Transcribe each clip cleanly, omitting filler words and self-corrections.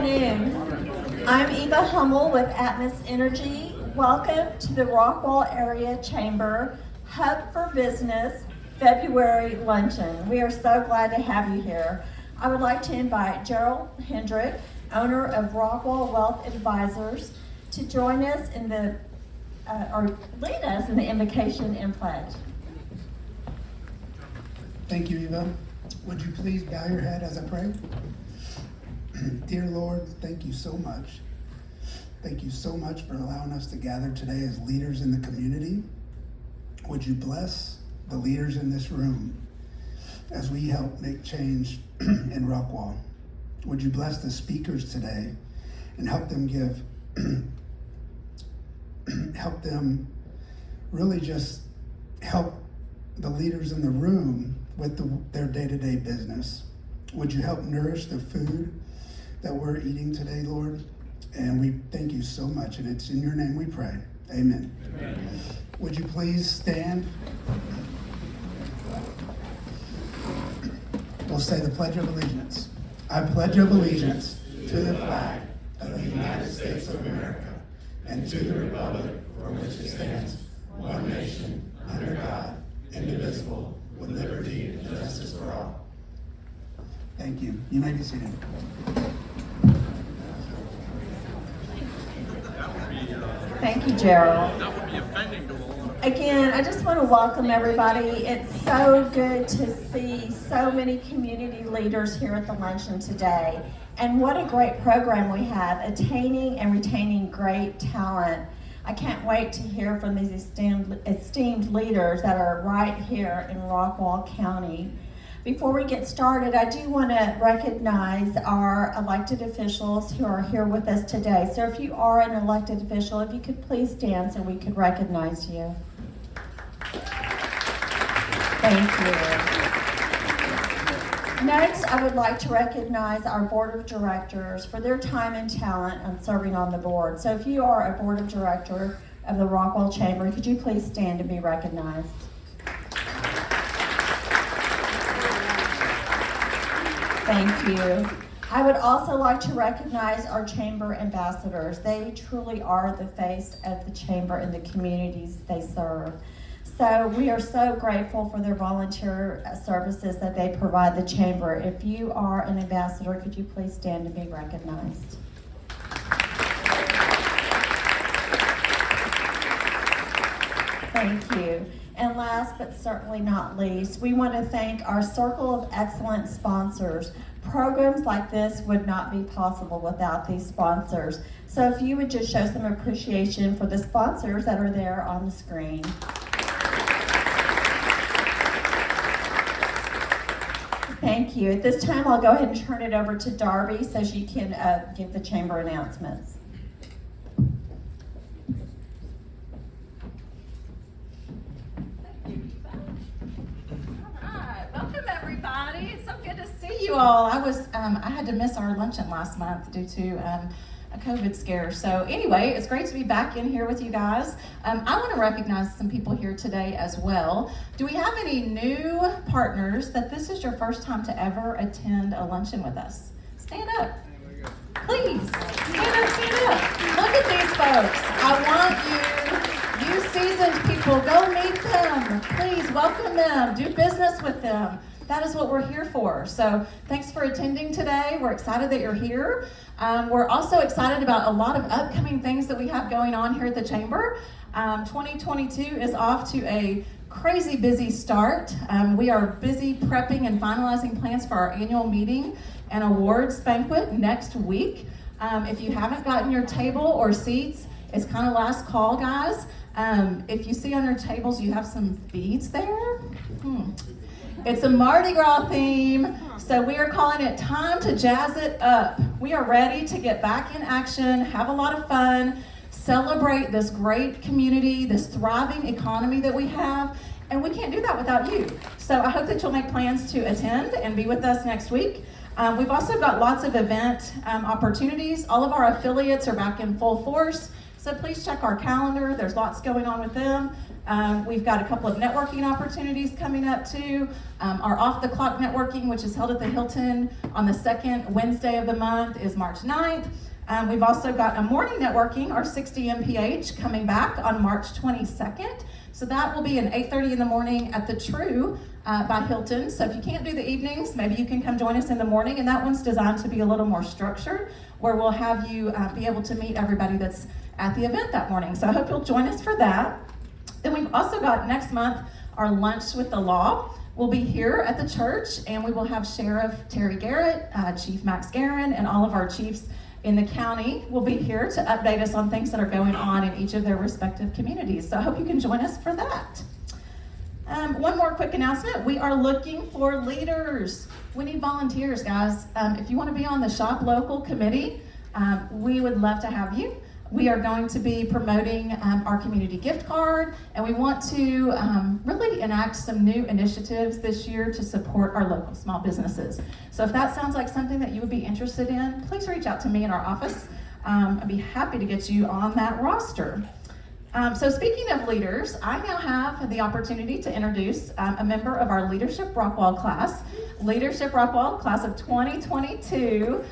afternoon. I'm Eva Hummel with Atmos Energy. Welcome to the Rockwall Area Chamber Hub for Business February Luncheon. We are so glad to have you here. I would like to invite Gerald Hendrick, owner of Rockwall Wealth Advisors, to join us in the, or lead us in the invocation and pledge. Thank you, Eva. Would you please bow your head as I pray? Dear Lord, thank you so much. Thank you so much for allowing us to gather today as leaders in the community. Would you bless the leaders in this room as we help make change in Rockwall? Would you bless the speakers today and help them help them really just help the leaders in the room with their day-to-day business? Would you help nourish the food that we're eating today, Lord? And we thank you so much, and it's in your name we pray. Amen. Amen. Would you please stand? We'll say the Pledge of Allegiance. I pledge of allegiance to the flag of the United States of America and to the republic for which it stands, one nation, under God, indivisible, with liberty and justice for all. Thank you. You may be seated. Thank you, Gerald. Again, I just want to welcome everybody. It's so good to see so many community leaders here at the luncheon today. And what a great program we have, attaining and retaining great talent. I can't wait to hear from these esteemed leaders that are right here in Rockwall County. Before we get started, I do want to recognize our elected officials who are here with us today. So if you are an elected official, if you could please stand so we could recognize you. Thank you. Next, I would like to recognize our board of directors for their time and talent on serving on the board. So if you are a board of director of the Rockwell Chamber, could you please stand to be recognized? Thank you. I would also like to recognize our chamber ambassadors. They truly are the face of the chamber and the communities they serve. So we are so grateful for their volunteer services that they provide the chamber. If you are an ambassador, could you please stand to be recognized? Thank you. And last but certainly not least, we want to thank our Circle of Excellence sponsors. Programs like this would not be possible without these sponsors. So if you would just show some appreciation for the sponsors that are there on the screen. Thank you. At this time, I'll go ahead and turn it over to Darby so she can give the chamber announcements. You all, I had to miss our luncheon last month due to a COVID scare. So anyway, it's great to be back in here with you guys. I want to recognize some people here today as well. Do we have any new partners that this is your first time to ever attend a luncheon with us? Stand up. Please, stand up. Look at these folks. I want you seasoned people, go meet them. Please welcome them, do business with them. That is what we're here for. So thanks for attending today. We're excited that you're here. We're also excited about a lot of upcoming things that we have going on here at the Chamber. 2022 is off to a crazy busy start. We are busy prepping and finalizing plans for our annual meeting and awards banquet next week. If you haven't gotten your table or seats, it's kind of last call, guys. If you see on your tables, you have some beads there. It's a Mardi Gras theme, so we are calling it Time to Jazz It Up. We are ready to get back in action, have a lot of fun, celebrate this great community, this thriving economy that we have, and we can't do that without you. So I hope that you'll make plans to attend and be with us next week. We've also got lots of event opportunities. All of our affiliates are back in full force. So please check our calendar. There's lots going on with them. We've got a couple of networking opportunities coming up too. Our Off the Clock networking, which is held at the Hilton on the second Wednesday of the month, is March 9th. We've also got a morning networking, our 60 MPH, coming back on March 22nd. So that will be at 8:30 in the morning at the True by Hilton. So if you can't do the evenings, maybe you can come join us in the morning. And that one's designed to be a little more structured, where we'll have you be able to meet everybody that's at the event that morning. So I hope you'll join us for that. Then we've also got next month our Lunch with the Law. We'll be here at the church, and we will have Sheriff Terry Garrett, Chief Max Guerin, and all of our chiefs in the county will be here to update us on things that are going on in each of their respective communities. So I hope you can join us for that. One more quick announcement. We are looking for leaders. We need volunteers, guys. If you want to be on the Shop Local committee, we would love to have you. We are going to be promoting our community gift card, and we want to really enact some new initiatives this year to support our local small businesses. So if that sounds like something that you would be interested in, please reach out to me in our office. I'd be happy to get you on that roster. So speaking of leaders, I now have the opportunity to introduce a member of our Leadership Rockwall class. Leadership Rockwall, class of 2022.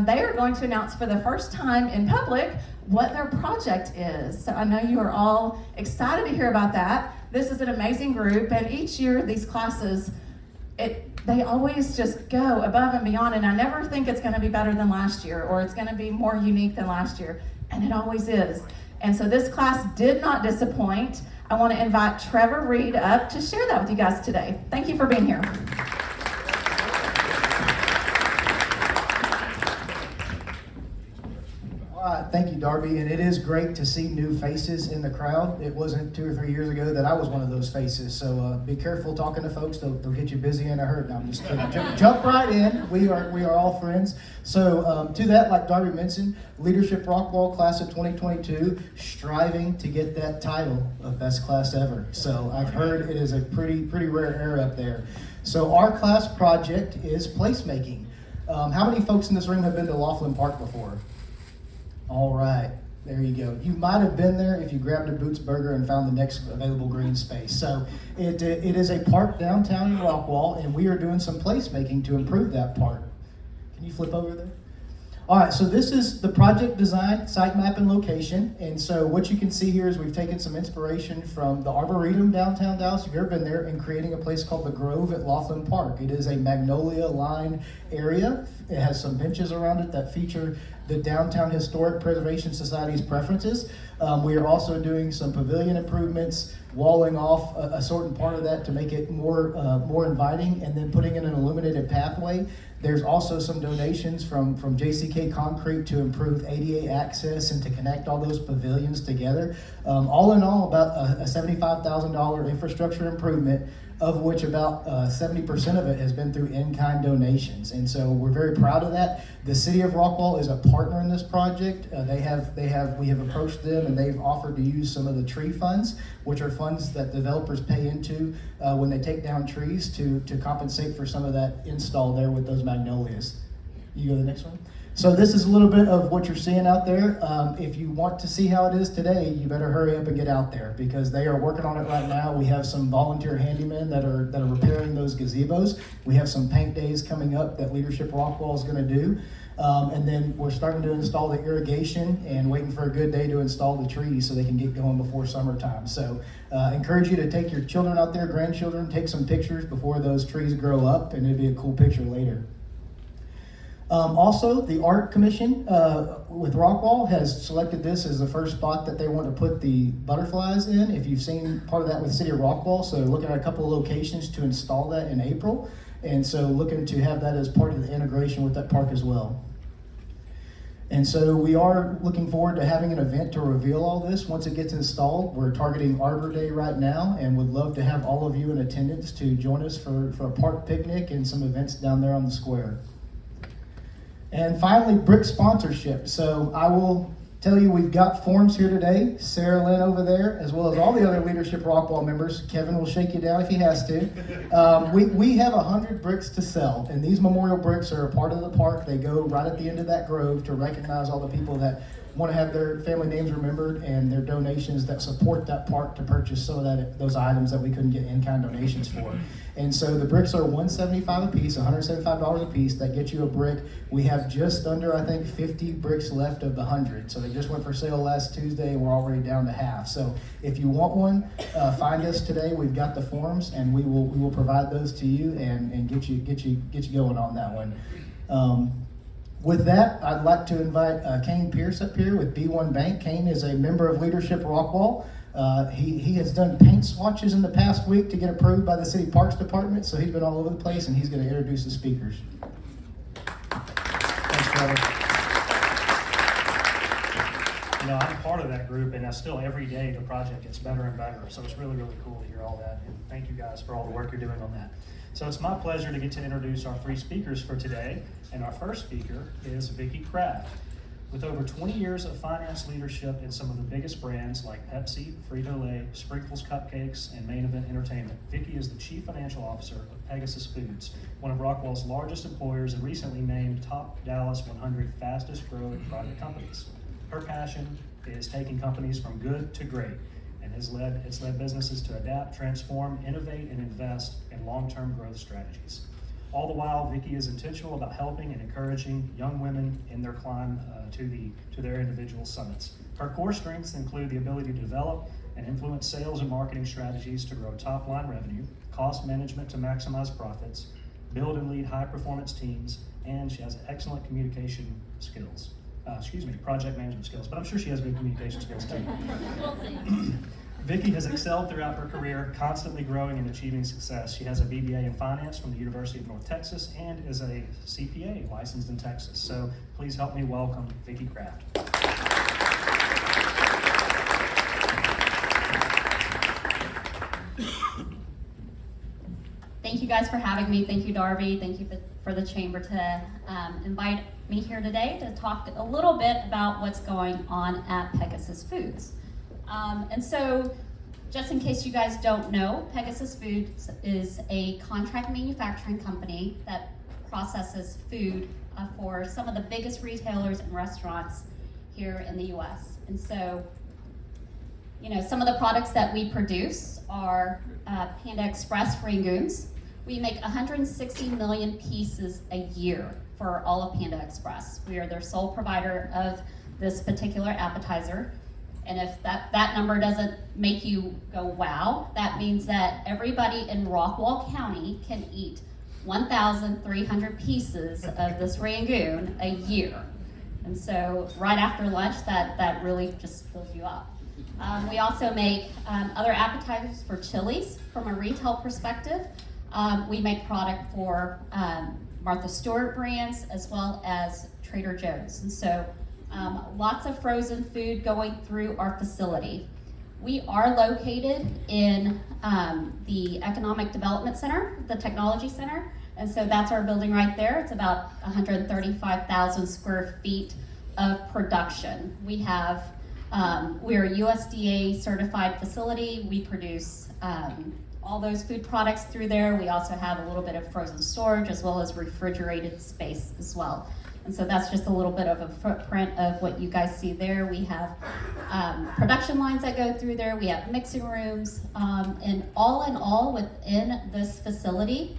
They are going to announce for the first time in public what their project is. So I know you are all excited to hear about that. This is an amazing group, and each year these classes, they always just go above and beyond, and I never think it's going to be better than last year or it's going to be more unique than last year, and it always is. And so this class did not disappoint. I want to invite Trevor Reed up to share that with you guys today. Thank you for being here. Thank you, Darby, and it is great to see new faces in the crowd. It wasn't 2 or 3 years ago that I was one of those faces, so be careful talking to folks. They'll get you busy and a hurt. No, I'm just kidding. Jump right in. We are all friends. So to that, like Darby mentioned, Leadership Rockwall class of 2022, striving to get that title of best class ever. So I've heard it is a pretty rare air up there. So our class project is placemaking. How many folks in this room have been to Laughlin Park before? All right, there you go. You might have been there if you grabbed a Boots Burger and found the next available green space. So it is a park downtown in Rockwall, and we are doing some placemaking to improve that park. Can you flip over there? All right, so this is the project design, site map, and location. And so what you can see here is we've taken some inspiration from the Arboretum downtown Dallas. If you've ever been there, and creating a place called the Grove at Laughlin Park. It is a magnolia lined area. It has some benches around it that feature the Downtown Historic Preservation Society's preferences. We are also doing some pavilion improvements, walling off a certain part of that to make it more inviting, and then putting in an illuminated pathway. There's also some donations from JCK Concrete to improve ADA access and to connect all those pavilions together. All in all, about a $75,000 infrastructure improvement, of which about 70% of it has been through in-kind donations. And so we're very proud of that. The City of Rockwall is a partner in this project. We have approached them, and they've offered to use some of the tree funds, which are funds that developers pay into when they take down trees to compensate for some of that install there with those magnolias. You go to the next one. So this is a little bit of what you're seeing out there. If you want to see how it is today, you better hurry up and get out there, because they are working on it right now. We have some volunteer handymen that are repairing those gazebos. We have some paint days coming up that Leadership Rockwall is going to do. And then we're starting to install the irrigation and waiting for a good day to install the trees so they can get going before summertime. So encourage you to take your children out there, grandchildren, take some pictures before those trees grow up, and it'll be a cool picture later. Also, the Art Commission with Rockwall has selected this as the first spot that they want to put the butterflies in. If you've seen part of that with the City of Rockwall, so looking at a couple of locations to install that in April. And so looking to have that as part of the integration with that park as well. And so we are looking forward to having an event to reveal all this once it gets installed. We're targeting Arbor Day right now, and would love to have all of you in attendance to join us for a park picnic and some events down there on the square. And finally, brick sponsorship. So I will tell you, we've got forms here today. Sarah Lynn over there, as well as all the other Leadership Rockwall members. Kevin will shake you down if he has to. We have 100 bricks to sell, and these memorial bricks are a part of the park. They go right at the end of that grove to recognize all the people that want to have their family names remembered and their donations that support that park to purchase some of those items that we couldn't get in-kind donations for. And so the bricks are $175 a piece, $175 a piece. That gets you a brick. We have just under, I think, 50 bricks left of the 100. So they just went for sale last Tuesday, and we're already down to half. So if you want one, find us today. We've got the forms, and we will provide those to you and get you going on that one. With that, I'd like to invite Cain Pierce up here with B1 Bank. Cain is a member of Leadership Rockwall. He has done paint swatches in the past week to get approved by the City Parks Department, so he's been all over the place, and he's going to introduce the speakers. Thanks, Trevor. You know, I'm part of that group, and still every day the project gets better and better, so it's really, really cool to hear all that, and thank you guys for all the work you're doing on that. So it's my pleasure to get to introduce our three speakers for today, and our first speaker is Vicki Craft. With over 20 years of finance leadership in some of the biggest brands like Pepsi, Frito-Lay, Sprinkles Cupcakes, and Main Event Entertainment, Vicki is the Chief Financial Officer of Pegasus Foods, one of Rockwell's largest employers and recently named top Dallas 100 fastest growing private companies. Her passion is taking companies from good to great, and it's led businesses to adapt, transform, innovate, and invest in long-term growth strategies. All the while, Vicki is intentional about helping and encouraging young women in their climb to their individual summits. Her core strengths include the ability to develop and influence sales and marketing strategies to grow top-line revenue, cost management to maximize profits, build and lead high-performance teams, and she has excellent communication skills. Project management skills, but I'm sure she has good communication skills too. We'll see. Vicki has excelled throughout her career, constantly growing and achieving success. She has a BBA in finance from the University of North Texas and is a CPA licensed in Texas. So please help me welcome Vicki Craft. Thank you guys for having me. Thank you, Darby. Thank you for the chamber to invite me here today to talk a little bit about what's going on at Pegasus Foods. And so, just in case you guys don't know, Pegasus Foods is a contract manufacturing company that processes food for some of the biggest retailers and restaurants here in the US. And so, you know, some of the products that we produce are Panda Express Rangoons. We make 160 million pieces a year for all of Panda Express. We are their sole provider of this particular appetizer. And if that number doesn't make you go, wow, that means that everybody in Rockwall County can eat 1,300 pieces of this Rangoon a year. And so right after lunch, that really just fills you up. We also make other appetizers for Chili's from a retail perspective. We make product for Martha Stewart brands as well as Trader Joe's. And so lots of frozen food going through our facility. We are located in the Economic Development Center, the Technology Center, and so that's our building right there. It's about 135,000 square feet of production. We're a USDA certified facility. We produce all those food products through there. We also have a little bit of frozen storage as well as refrigerated space as well. And so that's just a little bit of a footprint of what you guys see there. We have production lines that go through there. We have mixing rooms. And in all, within this facility,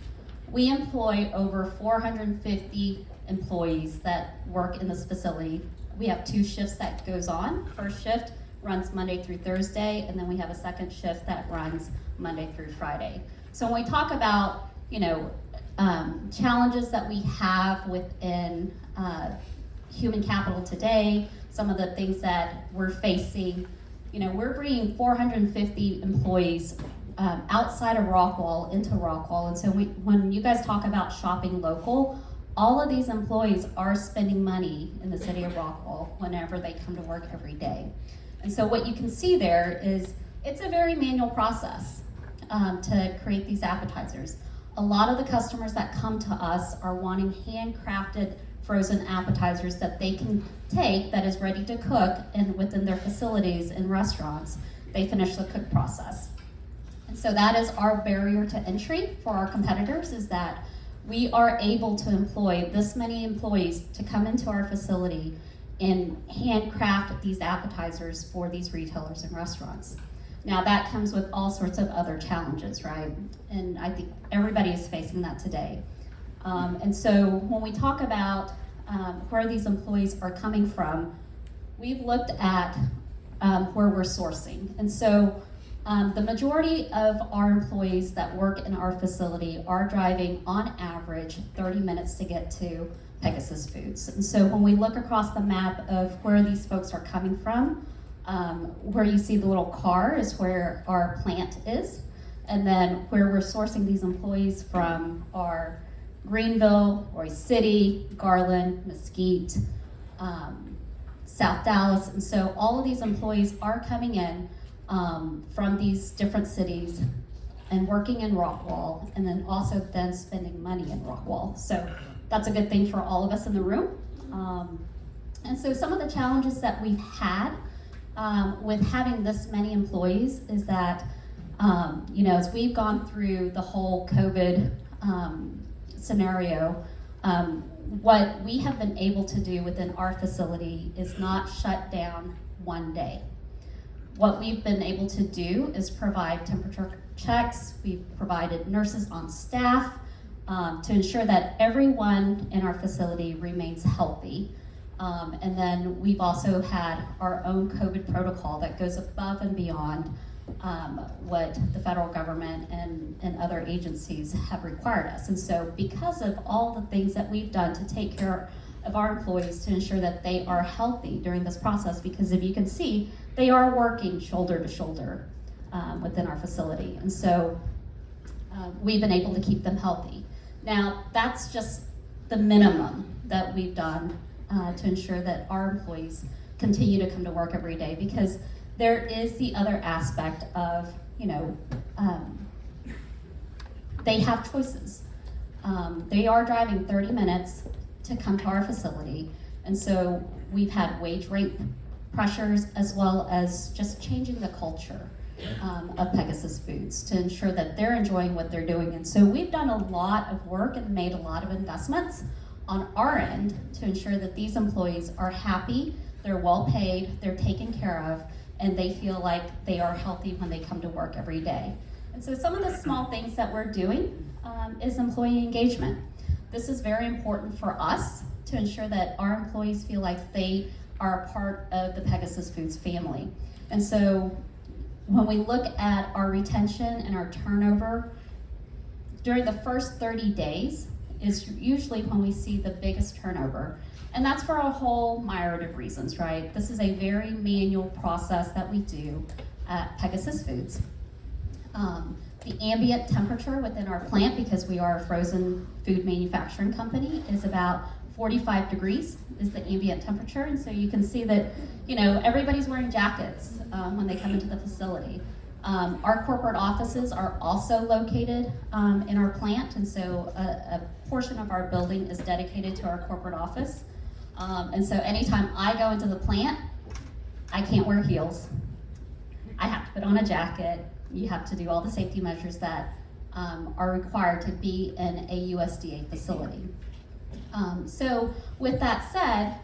we employ over 450 employees that work in this facility. We have 2 shifts that goes on. First shift runs Monday through Thursday, and then we have a second shift that runs Monday through Friday. So when we talk about, you know, challenges that we have within human capital today, some of the things that we're facing, you know, we're bringing 450 employees outside of Rockwall into Rockwall. And so when you guys talk about shopping local, all of these employees are spending money in the city of Rockwall whenever they come to work every day. And so what you can see there is it's a very manual process to create these appetizers. A lot of the customers that come to us are wanting handcrafted frozen appetizers that they can take that is ready to cook, and within their facilities and restaurants, they finish the cook process. And so that is our barrier to entry for our competitors, is that we are able to employ this many employees to come into our facility and handcraft these appetizers for these retailers and restaurants. Now that comes with all sorts of other challenges, right? And I think everybody is facing that today. And so when we talk about where these employees are coming from, we've looked at where we're sourcing. And so the majority of our employees that work in our facility are driving on average 30 minutes to get to Pegasus Foods. And so when we look across the map of where these folks are coming from, where you see the little car is where our plant is. And then where we're sourcing these employees from are Greenville, Royce City, Garland, Mesquite, South Dallas. And so all of these employees are coming in from these different cities and working in Rockwall, and then also then spending money in Rockwall. So that's a good thing for all of us in the room. And so some of the challenges that we've had with having this many employees is that, as we've gone through the whole COVID scenario, what we have been able to do within our facility is not shut down one day. What we've been able to do is provide temperature checks. We've provided nurses on staff to ensure that everyone in our facility remains healthy. And then we've also had our own COVID protocol that goes above and beyond what the federal government and other agencies have required us. And so because of all the things that we've done to take care of our employees to ensure that they are healthy during this process, because if you can see, they are working shoulder to shoulder within our facility. And so we've been able to keep them healthy. Now, that's just the minimum that we've done to ensure that our employees continue to come to work every day, because there is the other aspect of, they have choices. They are driving 30 minutes to come to our facility, and so we've had wage rate pressures as well as just changing the culture of Pegasus Foods to ensure that they're enjoying what they're doing. And so we've done a lot of work and made a lot of investments on our end to ensure that these employees are happy, they're well paid, they're taken care of, and they feel like they are healthy when they come to work every day. And so some of the small things that we're doing is employee engagement. This is very important for us to ensure that our employees feel like they are a part of the Pegasus Foods family. And so when we look at our retention and our turnover, during the first 30 days is usually when we see the biggest turnover. And that's for a whole myriad of reasons, right? This is a very manual process that we do at Pegasus Foods. The ambient temperature within our plant, because we are a frozen food manufacturing company, is about 45 degrees is the ambient temperature. And so you can see that, everybody's wearing jackets when they come into the facility. Our corporate offices are also located in our plant, and so a portion of our building is dedicated to our corporate office. And so anytime I go into the plant, I can't wear heels. I have to put on a jacket. You have to do all the safety measures that are required to be in a USDA facility. So with that said,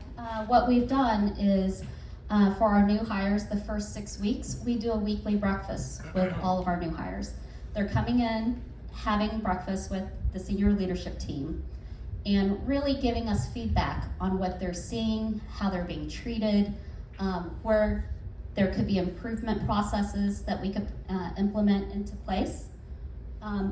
what we've done is for our new hires, the first 6 weeks, we do a weekly breakfast with all of our new hires. They're coming in, having breakfast with the senior leadership team, and really giving us feedback on what they're seeing, how they're being treated, where there could be improvement processes that we could implement into place,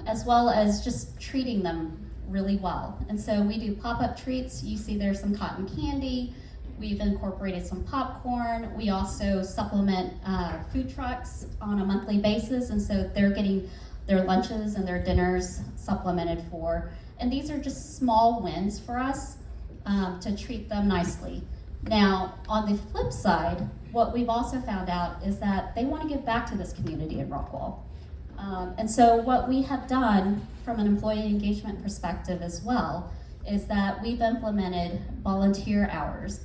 as well as just treating them really well. And so we do pop-up treats. You see there's some cotton candy. We've incorporated some popcorn. We also supplement food trucks on a monthly basis, and so they're getting their lunches and their dinners supplemented for. And these are just small wins for us to treat them nicely. Now, on the flip side, what we've also found out is that they want to give back to this community in Rockwall. And so what we have done from an employee engagement perspective as well is that we've implemented volunteer hours.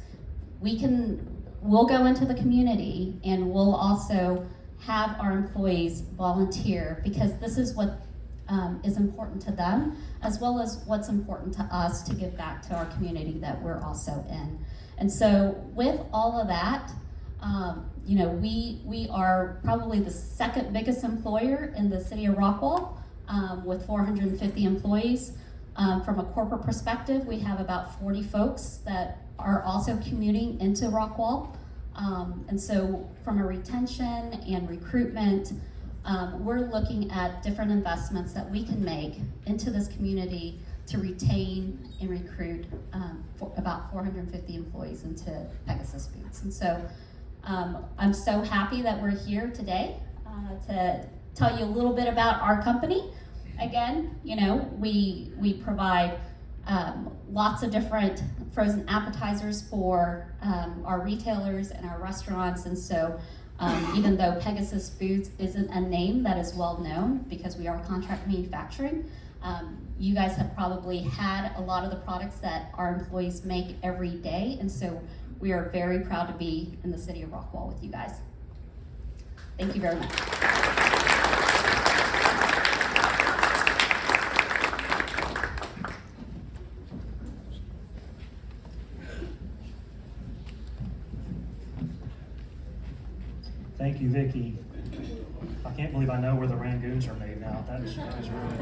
We'll go into the community and we'll also have our employees volunteer, because this is what is important to them, as well as what's important to us to give back to our community that we're also in. And so with all of that, you know, we are probably the second biggest employer in the city of Rockwall, with 450 employees. From a corporate perspective, we have about 40 folks that are also commuting into Rockwall. And so from a retention and recruitment, we're looking at different investments that we can make into this community to retain and recruit for about 450 employees into Pegasus Foods. And so I'm so happy that we're here today to tell you a little bit about our company. Again, you know, we provide lots of different frozen appetizers for our retailers and our restaurants. And so even though Pegasus Foods isn't a name that is well known because we are contract manufacturing, you guys have probably had a lot of the products that our employees make every day. And so we are very proud to be in the city of Rockwall with you guys. Thank you very much. Thank you, Vicki. I can't believe I know where the rangoons are made now. That was really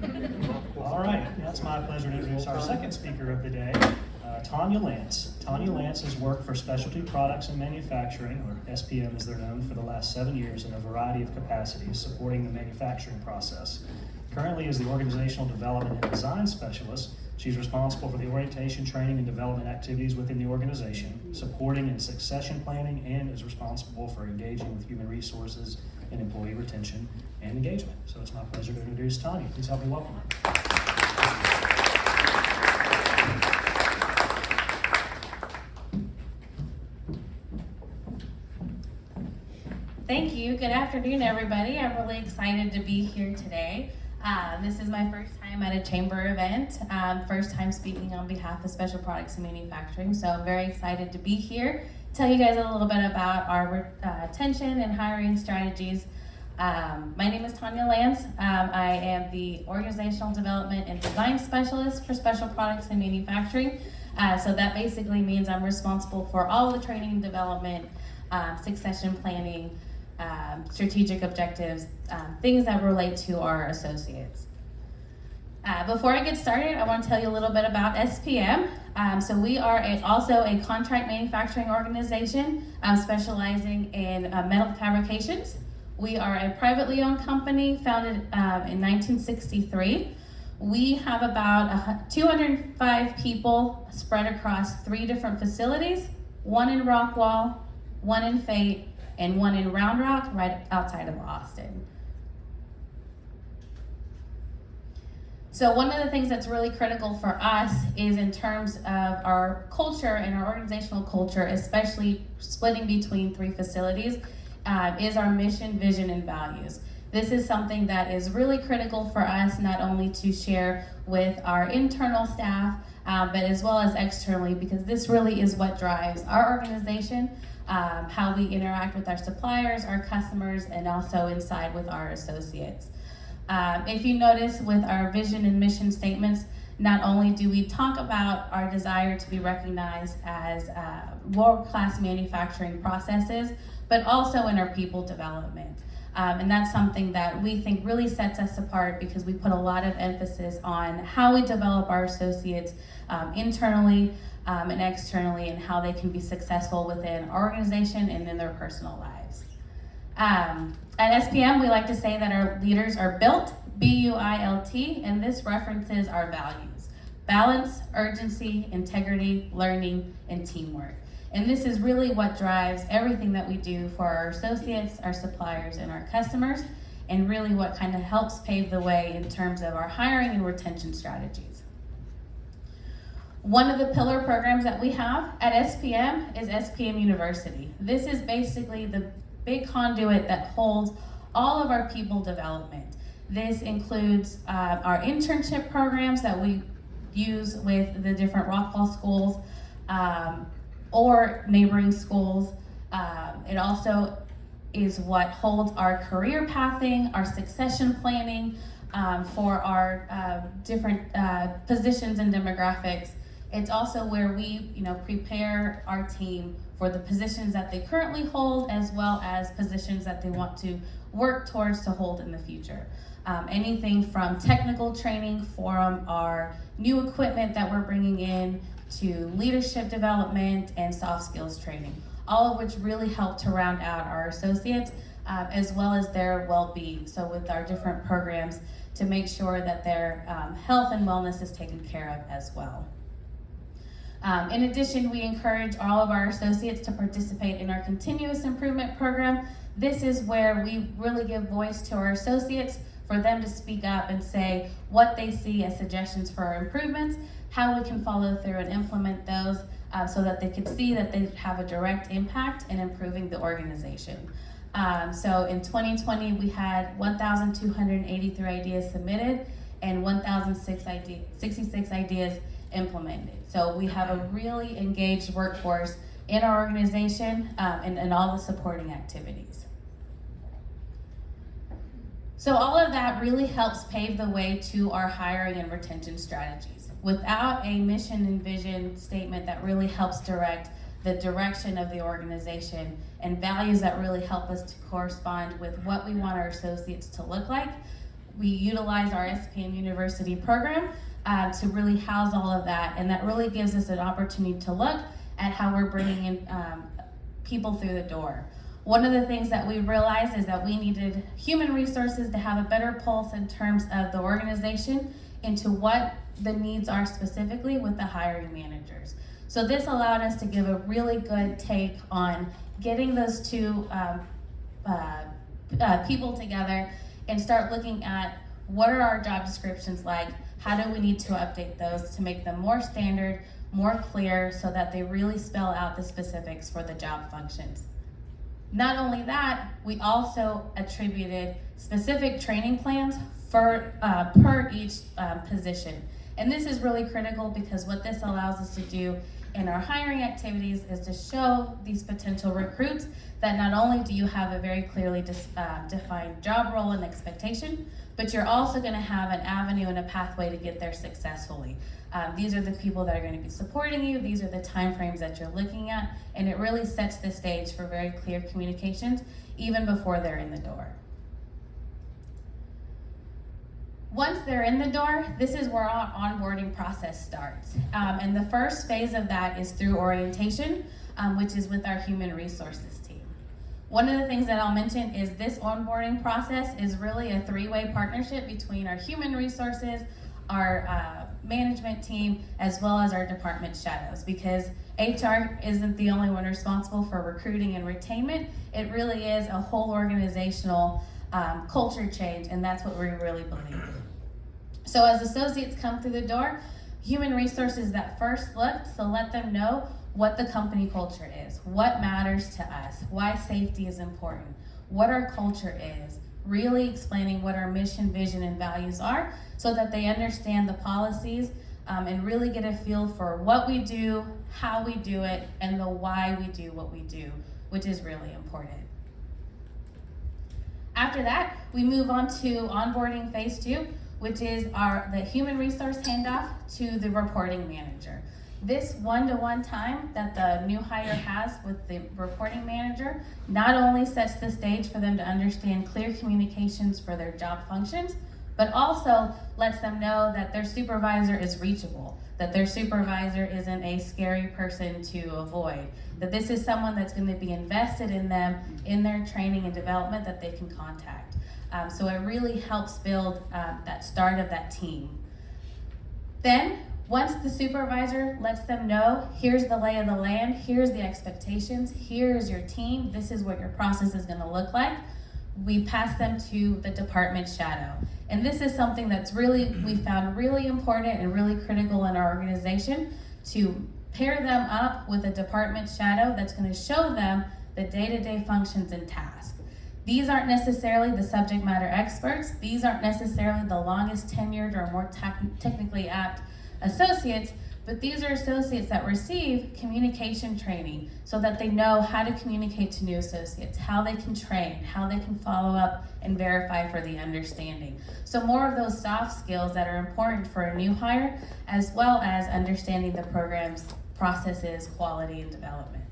good. All right, that's my pleasure to introduce our second speaker of the day, Tanya Lanz. Tanya Lanz has worked for Specialty Products and Manufacturing, or SPM as they're known, for the last 7 years in a variety of capacities supporting the manufacturing process. Currently as the Organizational Development and Design Specialist, she's responsible for the orientation, training, and development activities within the organization, supporting and succession planning, and is responsible for engaging with human resources and employee retention and engagement. So it's my pleasure to introduce Tanya. Please help me welcome her. Thank you. Good afternoon, everybody. I'm really excited to be here today. This is my first time at a chamber event, first time speaking on behalf of Special Products and Manufacturing, so I'm very excited to be here, tell you guys a little bit about our retention and hiring strategies. My name is Tanya Lanz. I am the Organizational Development and Design Specialist for Special Products and Manufacturing. So that basically means I'm responsible for all the training and development, succession planning, strategic objectives, things that relate to our associates. Before I get started, I want to tell you a little bit about SPM. So we are also a contract manufacturing organization specializing in metal fabrications. We are a privately owned company founded in 1963. We have about 205 people spread across 3 different facilities, one in Rockwall, one in Fate, and one in Round Rock, right outside of Austin. So one of the things that's really critical for us is in terms of our culture and our organizational culture, especially splitting between 3 facilities, is our mission, vision, and values. This is something that is really critical for us, not only to share with our internal staff, but as well as externally, because this really is what drives our organization, how we interact with our suppliers, our customers, and also inside with our associates. If you notice with our vision and mission statements, not only do we talk about our desire to be recognized as world-class manufacturing processes, but also in our people development. And that's something that we think really sets us apart because we put a lot of emphasis on how we develop our associates internally and externally, and how they can be successful within our organization and in their personal lives. At SPM, we like to say that our leaders are built, B-U-I-L-T, and this references our values: balance, urgency, integrity, learning, and teamwork. And this is really what drives everything that we do for our associates, our suppliers, and our customers, and really what kind of helps pave the way in terms of our hiring and retention strategies. One of the pillar programs that we have at SPM is Spm University. This is basically the big conduit that holds all of our people development. This includes our internship programs that we use with the different Rockwell schools or neighboring schools. It also is what holds our career pathing, our succession planning for our different positions and demographics. It's also where we, prepare our team for the positions that they currently hold, as well as positions that they want to work towards to hold in the future. Anything from technical training, from our new equipment that we're bringing in, to leadership development and soft skills training, all of which really help to round out our associates as well as their well-being. So with our different programs to make sure that their health and wellness is taken care of as well. In addition, we encourage all of our associates to participate in our continuous improvement program. This is where we really give voice to our associates for them to speak up and say what they see as suggestions for our improvements, how we can follow through and implement those so that they could see that they have a direct impact in improving the organization. So in 2020, we had 1,283 ideas submitted and 1,066 ideas implemented. So we have a really engaged workforce in our organization and all the supporting activities. So all of that really helps pave the way to our hiring and retention strategies. Without a mission and vision statement that really helps direct the direction of the organization and values that really help us to correspond with what we want our associates to look like, we utilize our Spm University program to really house all of that, and that really gives us an opportunity to look at how we're bringing in people through the door. One of the things that we realized is that we needed human resources to have a better pulse in terms of the organization into what the needs are specifically with the hiring managers. So this allowed us to give a really good take on getting those two people together and start looking at what are our job descriptions like, how do we need to update those to make them more standard, more clear, so that they really spell out the specifics for the job functions. Not only that, we also attributed specific training plans for per each position. And this is really critical because what this allows us to do in our hiring activities is to show these potential recruits that not only do you have a very clearly defined job role and expectation, but you're also going to have an avenue and a pathway to get there successfully. These are the people that are going to be supporting you. These are the timeframes that you're looking at, and it really sets the stage for very clear communications even before they're in the door. Once they're in the door, this is where our onboarding process starts. And the first phase of that is through orientation, which is with our human resources team. One of the things that I'll mention is this onboarding process is really a three-way partnership between our human resources, our management team, as well as our department shadows, because HR isn't the only one responsible for recruiting and retainment. It really is a whole organizational culture change, and that's what we really believe. So as associates come through the door, human resources that first look to let them know what the company culture is, what matters to us, why safety is important, what our culture is, really explaining what our mission, vision, and values are so that they understand the policies and really get a feel for what we do, how we do it, and the why we do what we do, which is really important. After that, we move on to onboarding phase 2, which is the human resource handoff to the reporting manager. This one-to-one time that the new hire has with the reporting manager not only sets the stage for them to understand clear communications for their job functions, but also lets them know that their supervisor is reachable, that their supervisor isn't a scary person to avoid, that this is someone that's going to be invested in them, in their training and development that they can contact. So it really helps build that start of that team. Then, once the supervisor lets them know, here's the lay of the land, here's the expectations, here's your team, this is what your process is going to look like, we pass them to the department shadow. And this is something that's we found really important and really critical in our organization, to pair them up with a department shadow that's going to show them the day-to-day functions and tasks. These aren't necessarily the subject matter experts. These aren't necessarily the longest tenured or more technically apt associates, But these are associates that receive communication training so that they know how to communicate to new associates, how they can train, how they can follow up and verify for the understanding. So more of those soft skills that are important for a new hire, as well as understanding the program's processes, quality, and development.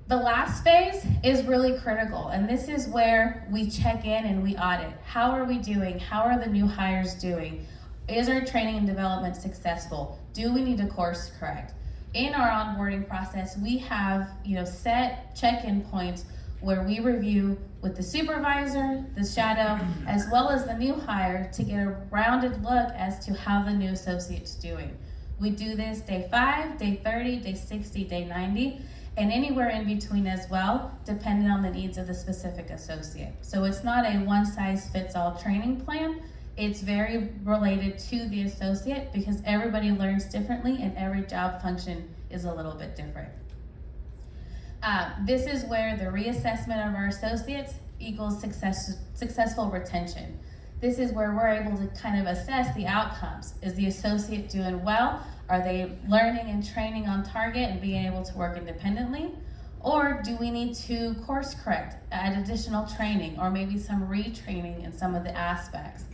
The last phase is really critical, and this is where we check in and we audit. How are we doing? How are the new hires doing? Is our training and development successful? Do we need to course correct? In our onboarding process, we have set check-in points where we review with the supervisor, the shadow, as well as the new hire to get a rounded look as to how the new associate's doing. We do this day 5, day 30, day 60, day 90, and anywhere in between as well, depending on the needs of the specific associate. So it's not a one-size-fits-all training plan. It's very related to the associate because everybody learns differently and every job function is a little bit different. This is where the reassessment of our associates equals successful retention. This is where we're able to kind of assess the outcomes. Is the associate doing well? Are they learning and training on target and being able to work independently? Or do we need to course correct, add additional training, or maybe some retraining in some of the aspects?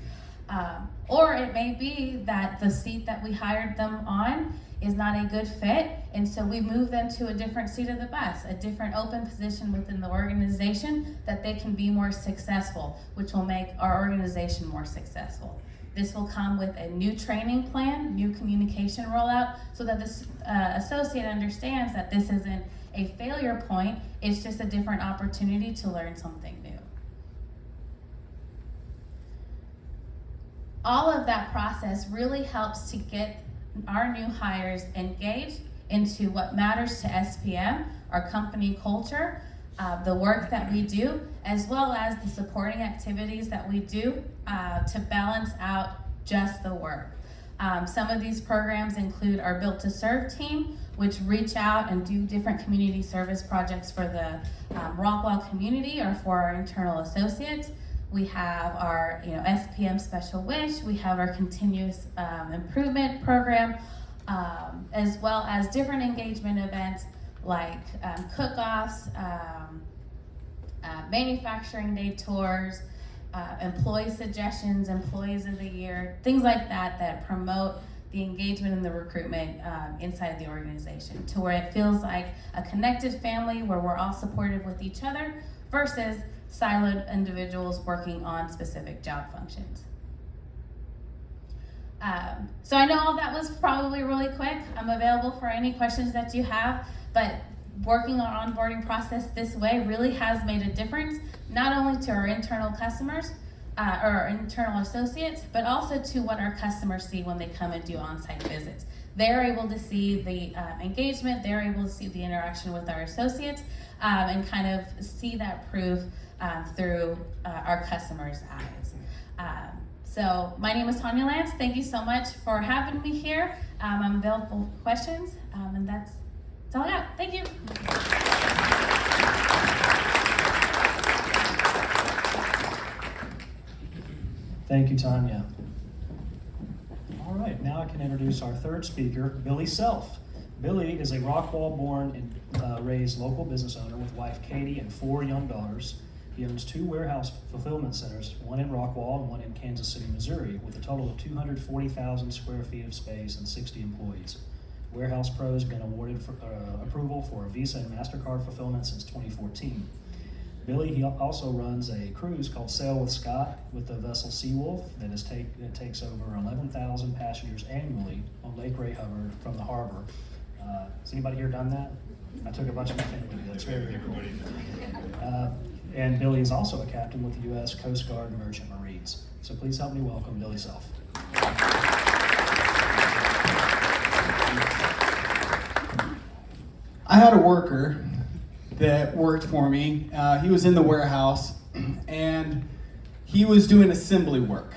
Or it may be that the seat that we hired them on is not a good fit, and so we move them to a different seat of the bus, a different open position within the organization that they can be more successful, which will make our organization more successful. This will come with a new training plan, new communication rollout, so that this associate understands that this isn't a failure point, it's just a different opportunity to learn something new. All of that process really helps to get our new hires engaged into what matters to SPM, our company culture, the work that we do, as well as the supporting activities that we do to balance out just the work. Some of these programs include our Built to Serve team, which reach out and do different community service projects for the Rockwell community or for our internal associates. We have our SPM Special Wish, we have our continuous improvement program, as well as different engagement events like cook-offs, manufacturing day tours, employee suggestions, employees of the year, things like that promote the engagement and the recruitment inside the organization to where it feels like a connected family where we're all supportive with each other versus siloed individuals working on specific job functions. So I know all that was probably really quick. I'm available for any questions that you have, but working our onboarding process this way really has made a difference, not only to our internal customers or our internal associates, but also to what our customers see when they come and do on-site visits. They're able to see the engagement, they're able to see the interaction with our associates, and kind of see that proof through our customers' eyes. So my name is Tanya Lanz. Thank you so much for having me here. I'm available for questions, and that's all I got. Thank you. Thank you, Tanya. All right, now I can introduce our third speaker, Billy Self. Billy is a Rockwall-born and raised local business owner with wife Katie and 4 young daughters. He owns 2 warehouse fulfillment centers, one in Rockwall and one in Kansas City, Missouri, with a total of 240,000 square feet of space and 60 employees. Warehouse Pro has been awarded for, approval for Visa and MasterCard fulfillment since 2014. Billy, he also runs a cruise called Sail with Scott with the vessel Seawolf that takes over 11,000 passengers annually on Lake Ray Hubbard from the harbor. Has anybody here done that? I took a bunch of my family with me. That's very, very cool. And Billy is also a captain with the U.S. Coast Guard Merchant Marines. So please help me welcome Billy Self. I had a worker that worked for me. He was in the warehouse and he was doing assembly work.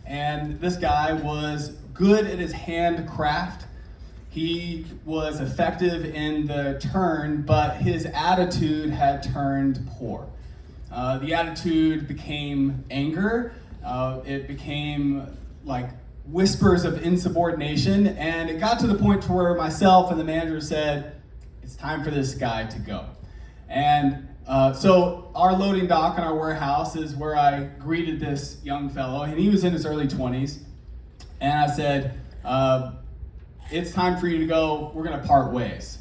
And this guy was good at his handcraft. He was effective in the turn, but his attitude had turned poor. The attitude became anger. It became like whispers of insubordination, and it got to the point to where myself and the manager said, it's time for this guy to go. And so our loading dock in our warehouse is where I greeted this young fellow, and he was in his early 20s. And I said, it's time for you to go, we're gonna part ways.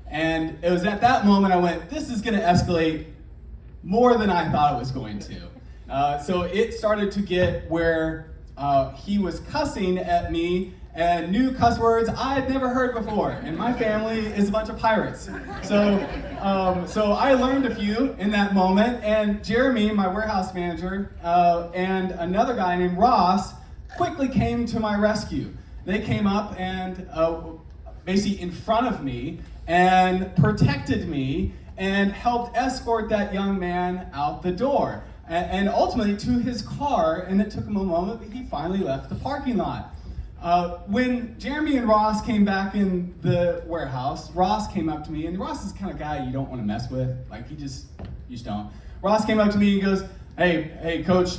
And it was at that moment I went, this is gonna escalate more than I thought it was going to. So it started to get where he was cussing at me and new cuss words I had never heard before. And my family is a bunch of pirates. So I learned a few in that moment. And Jeremy, my warehouse manager, and another guy named Ross quickly came to my rescue. They came up and basically in front of me and protected me and helped escort that young man out the door and ultimately to his car. And it took him a moment, but he finally left the parking lot. When Jeremy and Ross came back in the warehouse, Ross came up to me, and Ross is the kind of guy you don't want to mess with. Like, you just don't. Ross came up to me and goes, hey, coach,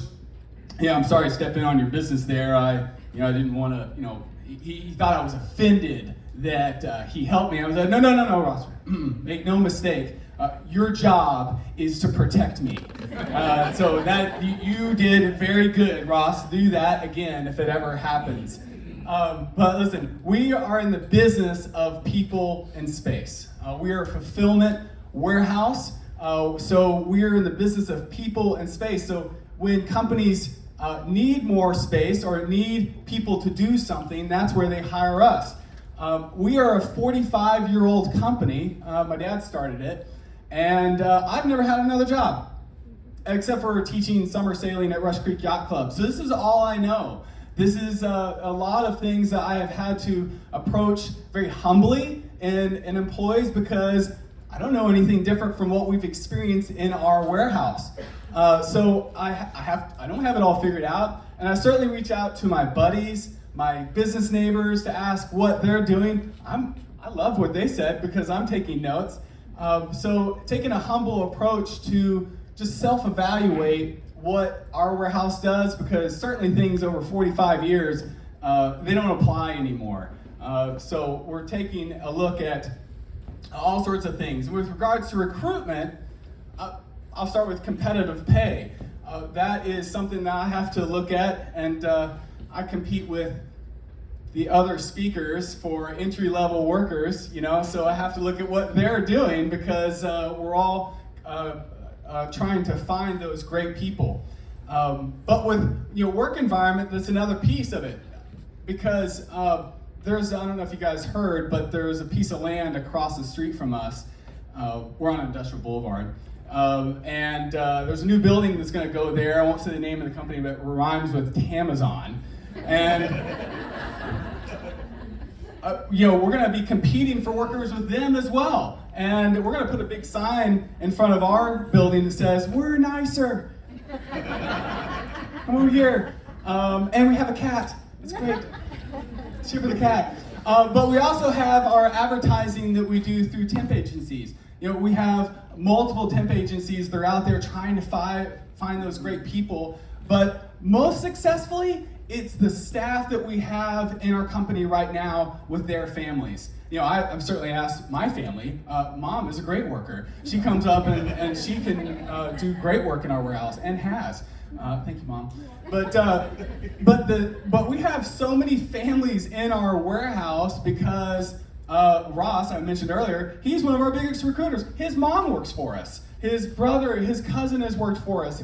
yeah, I'm sorry to step in on your business there. I didn't want to, he thought I was offended that he helped me. I was like, no, Ross, make no mistake. Your job is to protect me. So that you did very good, Ross. Do that again if it ever happens. But listen, we are in the business of people and space. We are a fulfillment warehouse. So we're in the business of people and space. So when companies need more space or need people to do something, that's where they hire us. We are a 45-year-old company. My dad started it. And I've never had another job, except for teaching summer sailing at Rush Creek Yacht Club. So this is all I know. This is a lot of things that I have had to approach very humbly in employees because I don't know anything different from what we've experienced in our warehouse. So I don't have it all figured out, and I certainly reach out to my buddies, my business neighbors to ask what they're doing. I love what they said because I'm taking notes. So taking a humble approach to just self-evaluate what our warehouse does, because certainly things over 45 years, they don't apply anymore. So we're taking a look at all sorts of things. With regards to recruitment, I'll start with competitive pay. That is something that I have to look at, and I compete with the other speakers for entry-level workers, so I have to look at what they're doing because we're all trying to find those great people. But with work environment, that's another piece of it, because there's, I don't know if you guys heard, but there's a piece of land across the street from us. We're on Industrial Boulevard. And there's a new building that's going to go there. I won't say the name of the company, but it rhymes with Tamazon. And we're going to be competing for workers with them as well. And we're going to put a big sign in front of our building that says, "We're nicer. Come over here." And we have a cat. It's great. Cheer for the cat. But we also have our advertising that we do through temp agencies. We have multiple temp agencies. They're out there trying to find those great people. But most successfully, it's the staff that we have in our company right now with their families. I've certainly asked my family. Mom is a great worker. She comes up and she can do great work in our warehouse and has. Thank you, Mom. But we have so many families in our warehouse because Ross, I mentioned earlier, he's one of our biggest recruiters. His mom works for us. His brother, his cousin has worked for us.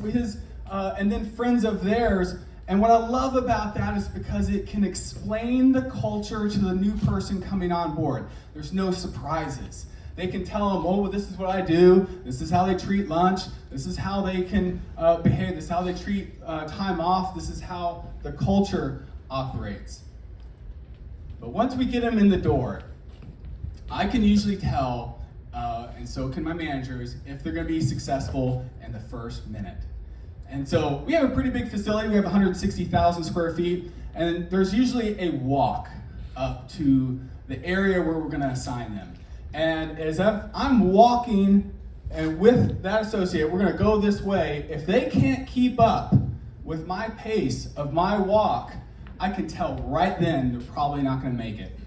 And then friends of theirs. And what I love about that is because it can explain the culture to the new person coming on board. There's no surprises. They can tell them, "Oh, well, this is what I do. This is how they treat lunch. This is how they can behave. This is how they treat time off. This is how the culture operates." But once we get them in the door, I can usually tell, and so can my managers, if they're going to be successful in the first minute. And so we have a pretty big facility. We have 160,000 square feet, and there's usually a walk up to the area where we're going to assign them. And as I'm walking and with that associate, we're going to go this way. If they can't keep up with my pace of my walk, I can tell right then they're probably not going to make it.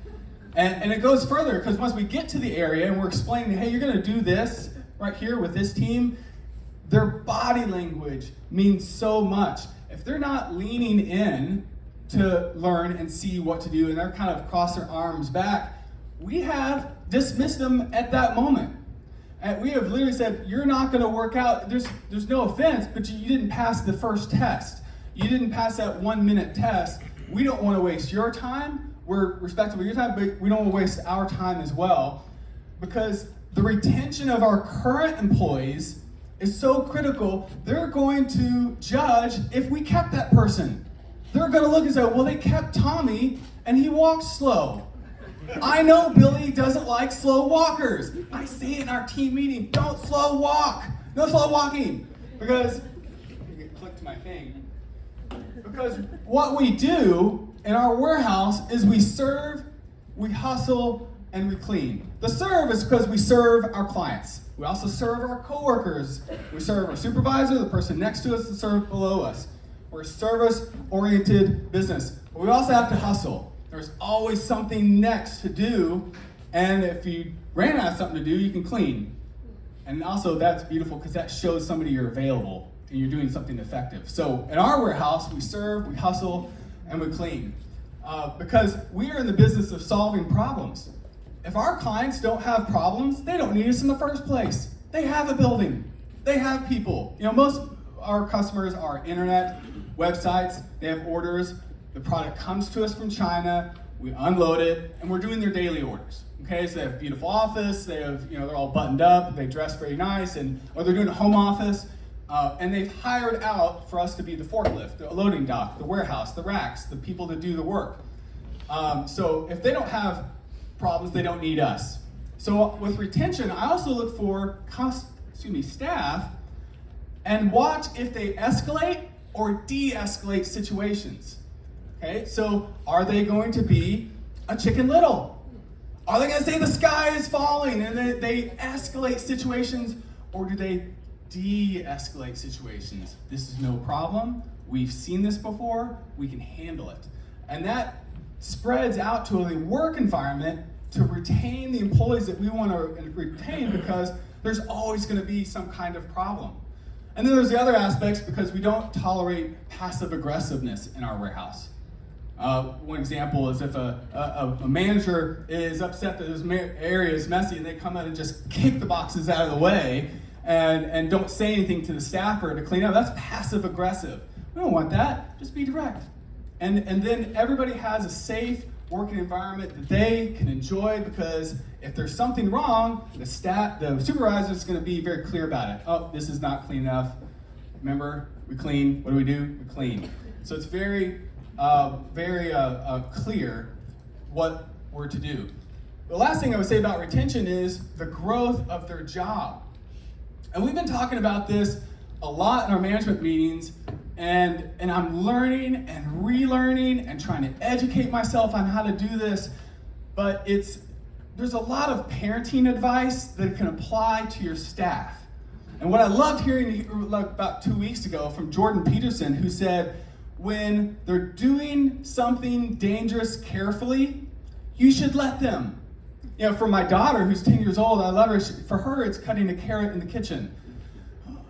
And it goes further, because once we get to the area and we're explaining, hey, you're going to do this right here with this team, their body language means so much. If they're not leaning in to learn and see what to do, and they're kind of cross their arms back, we have dismissed them at that moment. And we have literally said, you're not going to work out. There's no offense, but you didn't pass the first test. You didn't pass that 1 minute test. We don't want to waste your time. We're respectful of your time, but we don't want to waste our time as well, because the retention of our current employees is so critical. They're going to judge if we kept that person. They're going to look and say, well, they kept Tommy and he walked slow. I know Billy doesn't like slow walkers. I say it in our team meeting, don't slow walk. No slow walking. Because, click to my thing. Because what we do in our warehouse is we serve, we hustle, and we clean. The serve is because we serve our clients. We also serve our coworkers. We serve our supervisor, the person next to us, and serve below us. We're a service-oriented business. But we also have to hustle. There's always something next to do, and if you ran out of something to do, you can clean. And also that's beautiful because that shows somebody you're available and you're doing something effective. So in our warehouse, we serve, we hustle, and we clean. Because we are in the business of solving problems. If our clients don't have problems, they don't need us in the first place. They have a building. They have people. You know, most of our customers are internet, websites, they have orders. The product comes to us from China, we unload it, and we're doing their daily orders. Okay, so they have a beautiful office, they have, you know, they're all buttoned up, they dress very nice, or they're doing a home office, and they've hired out for us to be the forklift, the loading dock, the warehouse, the racks, the people to do the work. So if they don't have problems, they don't need us. So with retention, I also look for staff and watch if they escalate or de-escalate situations. Okay, so are they going to be a Chicken Little? Are they going to say the sky is falling and they escalate situations, or do they de-escalate situations? This is no problem. We've seen this before. We can handle it. And that spreads out to the work environment to retain the employees that we want to retain, because there's always going to be some kind of problem. And then there's the other aspects, because we don't tolerate passive aggressiveness in our warehouse. One example is if a manager is upset that his area is messy and they come out and just kick the boxes out of the way and don't say anything to the staffer to clean up. That's passive aggressive. We don't want that. Just be direct. And then everybody has a safe working environment that they can enjoy, because if there's something wrong, the supervisor is going to be very clear about it. Oh, this is not clean enough. Remember, we clean. What do? We clean. So it's very clear what we're to do. The last thing I would say about retention is the growth of their job. And we've been talking about this a lot in our management meetings, and I'm learning and relearning and trying to educate myself on how to do this, but there's a lot of parenting advice that can apply to your staff. And what I loved hearing about 2 weeks ago from Jordan Peterson, who said, when they're doing something dangerous carefully, you should let them. You know, for my daughter, who's 10 years old, I love her. For her, it's cutting a carrot in the kitchen.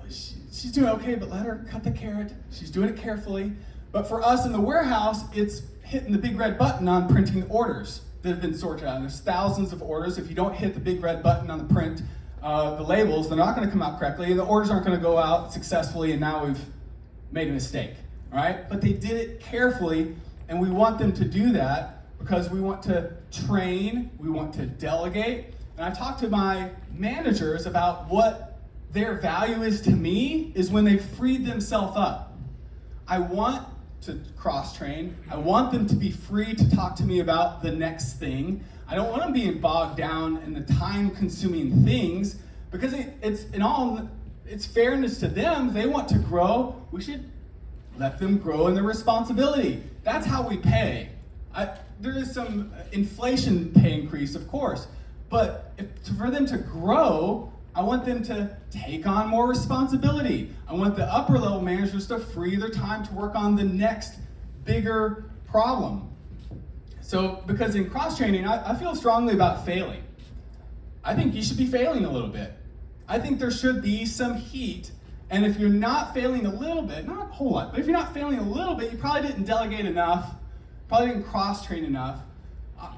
She's doing okay, but let her cut the carrot. She's doing it carefully. But for us in the warehouse, it's hitting the big red button on printing orders that have been sorted out. And there's thousands of orders. If you don't hit the big red button on the print, the labels, they're not going to come out correctly, and the orders aren't going to go out successfully, and now we've made a mistake. All right? But they did it carefully, and we want them to do that because we want to train, we want to delegate. And I talked to my managers about what their value is to me is when they freed themselves up. I want to cross-train. I want them to be free to talk to me about the next thing. I don't want them being bogged down in the time-consuming things, because it's fairness to them. They want to grow. We should let them grow in their responsibility. That's how we pay. There is some inflation pay increase, of course, but for them to grow, I want them to take on more responsibility. I want the upper level managers to free their time to work on the next bigger problem. So, because in cross-training, I feel strongly about failing. I think you should be failing a little bit. I think there should be some heat, and if you're not failing a little bit, not a whole lot, but if you're not failing a little bit, you probably didn't delegate enough, probably didn't cross-train enough.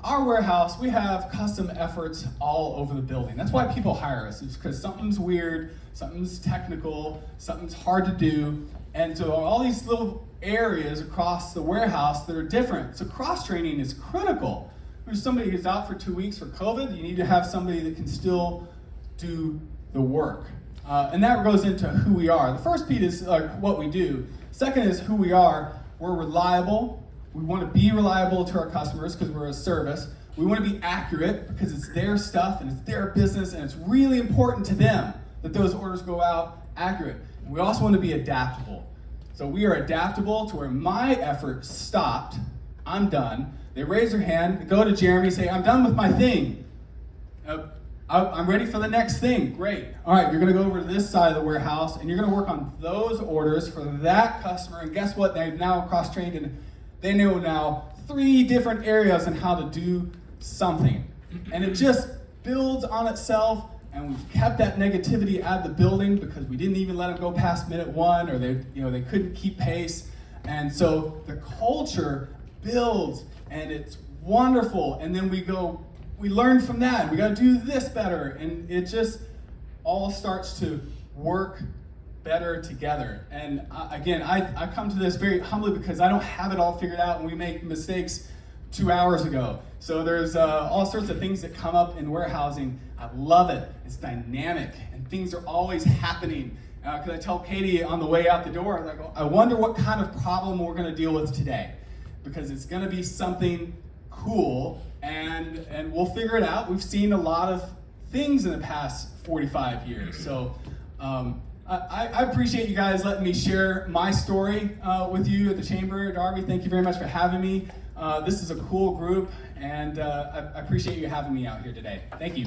Our warehouse, we have custom efforts all over the building. That's why people hire us. It's because something's weird, something's technical, something's hard to do, and so all these little areas across the warehouse that are different. So cross-training is critical. If somebody who's out for 2 weeks for COVID, you need to have somebody that can still do the work. And that goes into who we are. The first piece is what we do. Second is who we are. We're reliable. We want to be reliable to our customers because we're a service. We want to be accurate because it's their stuff and it's their business and it's really important to them that those orders go out accurate. And we also want to be adaptable. So we are adaptable to where my effort stopped, I'm done. They raise their hand, go to Jeremy, say, I'm done with my thing. I'm ready for the next thing. Great. All right, you're going to go over to this side of the warehouse and you're going to work on those orders for that customer. And guess what? They've now cross-trained and they know now 3 different areas on how to do something. And it just builds on itself, and we've kept that negativity out of the building because we didn't even let them go past minute 1, or they couldn't keep pace. And so the culture builds, and it's wonderful. And then we learn from that. We got to do this better, and it just all starts to work better together. And again, I come to this very humbly because I don't have it all figured out, and we make mistakes 2 hours ago. So there's all sorts of things that come up in warehousing. I love it. It's dynamic, and things are always happening. Because I tell Katie on the way out the door, I'm like, I wonder what kind of problem we're going to deal with today, because it's going to be something cool, and we'll figure it out. We've seen a lot of things in the past 45 years. So I appreciate you guys letting me share my story with you at the Chamber. Darby, thank you very much for having me. This is a cool group, and I appreciate you having me out here today. Thank you.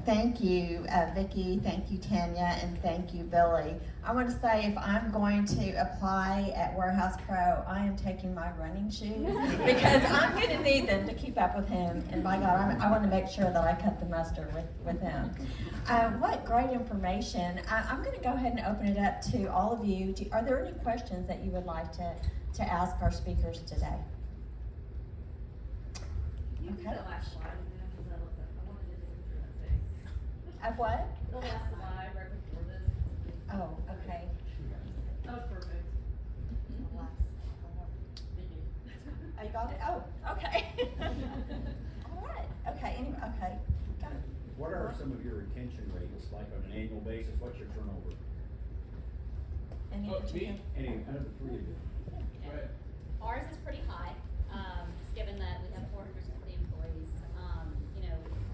Thank you, Vicki, thank you, Tanya, and thank you, Billy. I want to say if I'm going to apply at Warehouse Pro, I am taking my running shoes because I'm going to need them to keep up with him. And by God, I want to make sure that I cut the mustard with him. What great information. I'm going to go ahead and open it up to all of you. Are there any questions that you would like to ask our speakers today? Okay. Of what? The last slide right before this. Oh, okay. That was perfect. Oh, you got it? Oh, okay. All right. Okay. Okay. Got it. What are some of your retention rates, like on an annual basis? What's your turnover? Any particular? Any of the 3 of you? Yeah. Ours is pretty high, just given that we have 450 employees.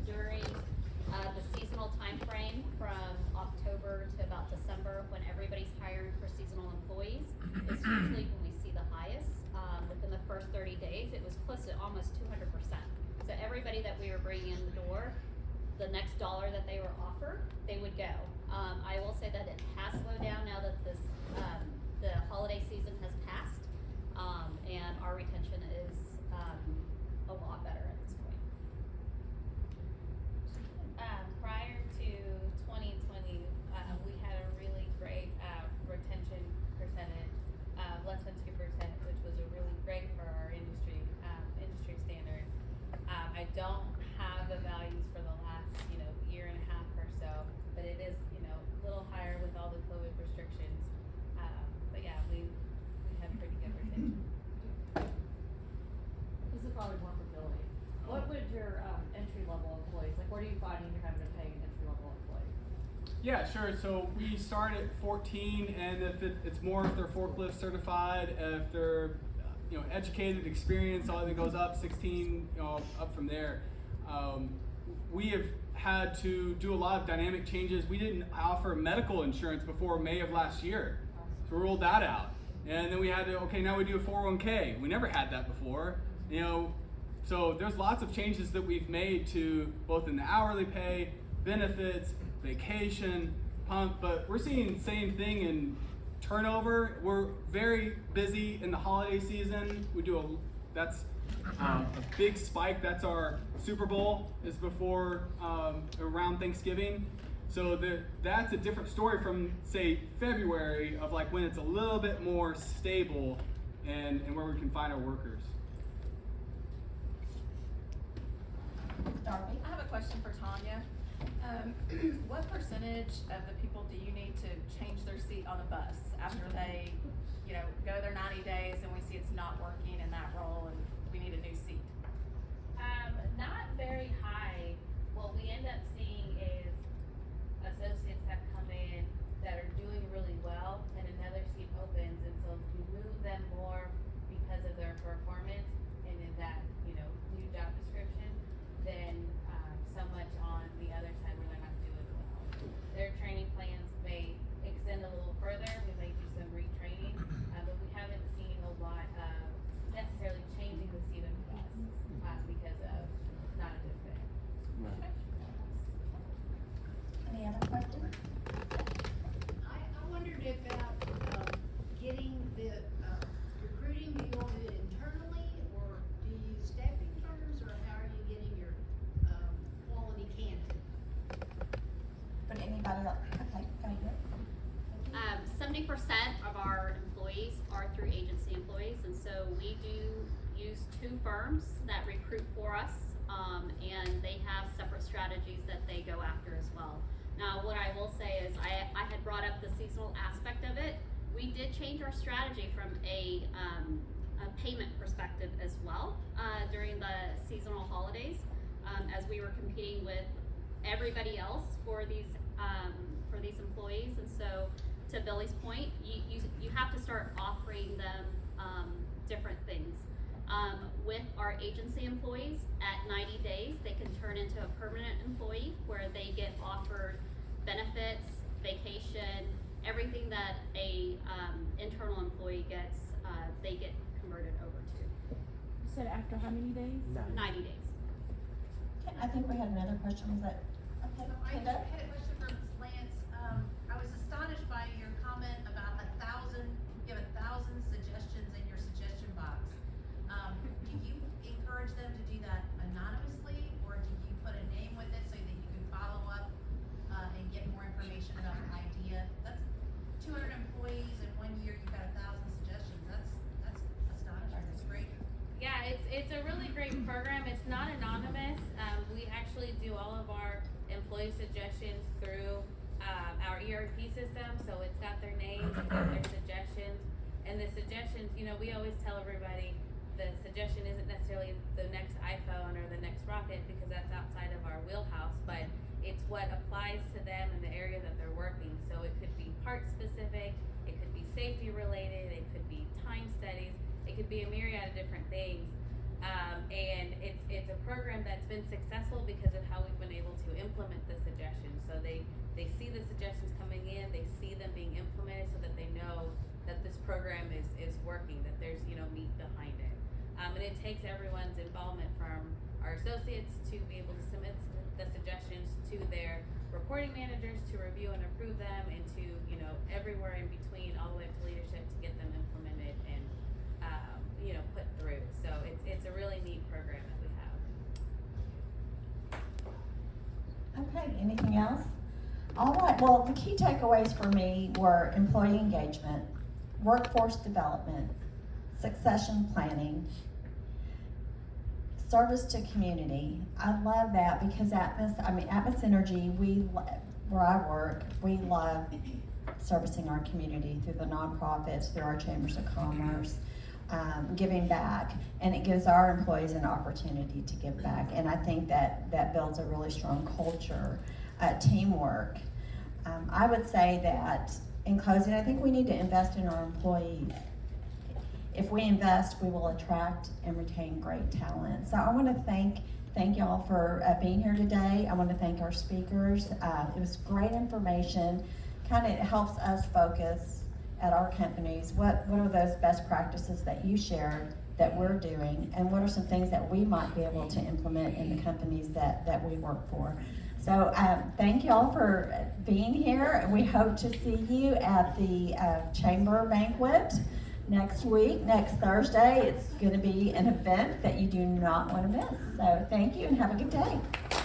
During the seasonal time frame from October to about December, when everybody's hiring for seasonal employees, is usually when we see the highest. Within the first 30 days, it was close to almost 200%. So everybody that we were bringing in the door, the next dollar that they were offered, they would go. I will say that it has slowed down now that the holiday season has passed, and our retention is a lot better at this point. Prior to 2020, we had a really great retention percentage, less than 2%, which was a really great for our industry standard. I don't have the values for the last year and a half or so, but it is a little higher with all the COVID restrictions. But yeah, we have pretty good retention. This is probably more for Billy. What would your entry-level employees, like what are you finding you're having to pay an entry-level employee? Yeah, sure. So we start at 14, and if it's more if they're forklift certified, if they're educated, experienced, all that goes up 16, up from there. We have had to do a lot of dynamic changes. We didn't offer medical insurance before May of last year, so we rolled that out. And then we had to, okay, now we do a 401k. We never had that before, you know. So there's lots of changes that we've made to both in the hourly pay, benefits, vacation, pump, but we're seeing the same thing in turnover. We're very busy in the holiday season. That's a big spike. That's our Super Bowl is before around Thanksgiving. So that's a different story from, say, February of like when it's a little bit more stable and where we can find our workers. Darby? I have a question for Tanya. What percentage of the people do you need to change their seat on the bus after they, go their 90 days and we see it's not working in that role and we need a new seat? Not very high. What we end up seeing is associates that come in that are doing really well and another seat opens, and so if we move them more because of their performance and in that, new job description, then so much on the other side where they're not doing well. Their training plans may extend a little further. We may do some retraining, but we haven't seen a lot of necessarily changing the seat of the bus because of not a good fit. Right. Any other questions? I wondered about getting the recruiting. Do you all do it internally, or do you use staffing firms, or how are you getting your quality candidate? Would anybody else? Okay, go ahead. 70% of our employees are through agency employees, and so we do use 2 firms that recruit for us, and they have separate strategies that they go after as well. Now, what I will say is I had brought up the seasonal aspect of it. We did change our strategy from a payment perspective as well during the seasonal holidays, as we were competing with everybody else for these employees. And so, to Billy's point, you have to start offering them different things. With our agency employees, at 90 days, they can turn into a permanent employee where they get offered benefits, vacation, everything that a internal employee gets, they get converted over to. You said after how many days? 90 days. Okay, I think we had another question. Was that okay? I Kendra? had a question for Ms. Lance. I was astonished by your comment about 1,000. You have 1,000 suggestions in your suggestion box. Do you encourage them to do that anonymously, or do you put a name with it so that you can follow up and get more information about the idea? That's 200 employees in 1 year. You've got 1,000 suggestions. That's astonishing. That's great. Yeah, it's a really great program. It's not anonymous. We actually do all of our employee suggestions through our ERP system, so it's got their names, it's got their suggestions, and the suggestions, we always tell everybody the suggestion isn't necessarily the next iPhone or the next rocket, because that's outside of our wheelhouse, but it's what applies to them in the area that they're working. So it could be part specific, it could be safety related, it could be time studies, it could be a myriad of different things. And it's a program that's been successful because of how we've been able to implement the suggestions. So they see the suggestions coming in, they see them being implemented, so that they know that this program is working, that there's meat behind it. And it takes everyone's involvement, from our associates to be able to submit the suggestions to their reporting managers to review and approve them, and to everywhere in between, all the way up to leadership, to get them implemented and put through. So it's a really neat program that we have. Okay, anything else? All right, well, the key takeaways for me were employee engagement, workforce development, succession planning, service to community. I love that because Atmos Energy, where I work, we love servicing our community through the nonprofits, through our chambers of commerce, giving back, and it gives our employees an opportunity to give back. And I think that builds a really strong culture, teamwork. I would say that in closing, I think we need to invest in our employees. If we invest, we will attract and retain great talent. So I want to thank y'all for being here today. I want to thank our speakers. It was great information. Kind of helps us focus at our companies, what are those best practices that you shared that we're doing, and what are some things that we might be able to implement in the companies that we work for. So thank you all for being here, and we hope to see you at the Chamber Banquet next week, next Thursday. It's going to be an event that you do not want to miss. So thank you and have a good day.